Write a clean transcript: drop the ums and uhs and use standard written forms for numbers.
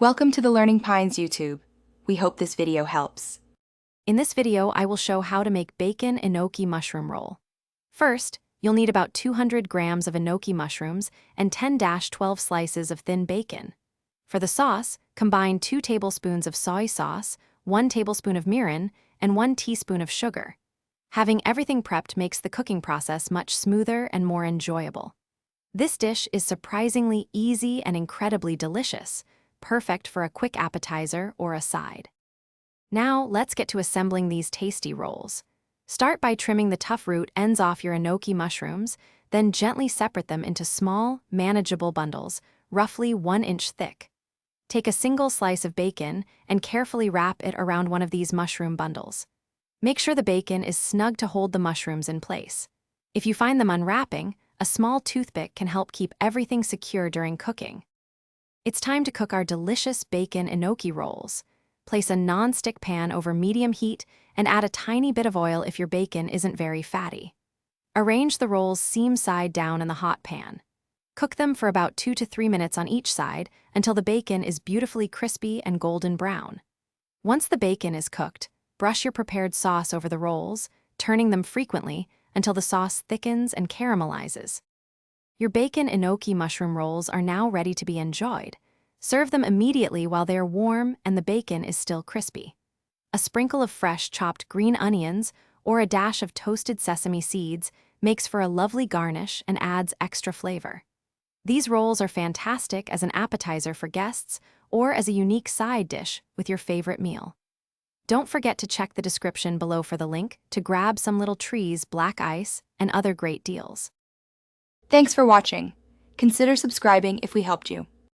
Welcome to the Learning Pines YouTube. We hope this video helps. In this video, I will show how to make Bacon Enoki Mushroom Roll. First, you'll need about 200 grams of enoki mushrooms and 10-12 slices of thin bacon. For the sauce, combine 2 tablespoons of soy sauce, 1 tablespoon of mirin, and 1 teaspoon of sugar. Having everything prepped makes the cooking process much smoother and more enjoyable. This dish is surprisingly easy and incredibly delicious, perfect for a quick appetizer or a side. Now, let's get to assembling these tasty rolls. Start by trimming the tough root ends off your enoki mushrooms, then gently separate them into small, manageable bundles, roughly 1 inch thick. Take a single slice of bacon and carefully wrap it around one of these mushroom bundles. Make sure the bacon is snug to hold the mushrooms in place. If you find them unwrapping, a small toothpick can help keep everything secure during cooking. It's time to cook our delicious bacon enoki rolls. Place a non-stick pan over medium heat and add a tiny bit of oil if your bacon isn't very fatty. Arrange the rolls seam side down in the hot pan. Cook them for about 2 to 3 minutes on each side until the bacon is beautifully crispy and golden brown. Once the bacon is cooked, brush your prepared sauce over the rolls, turning them frequently until the sauce thickens and caramelizes. Your bacon enoki mushroom rolls are now ready to be enjoyed. Serve them immediately while they are warm and the bacon is still crispy. A sprinkle of fresh chopped green onions or a dash of toasted sesame seeds makes for a lovely garnish and adds extra flavor. These rolls are fantastic as an appetizer for guests or as a unique side dish with your favorite meal. Don't forget to check the description below for the link to grab some little trees, black ice, and other great deals. Thanks for watching. Consider subscribing if we helped you.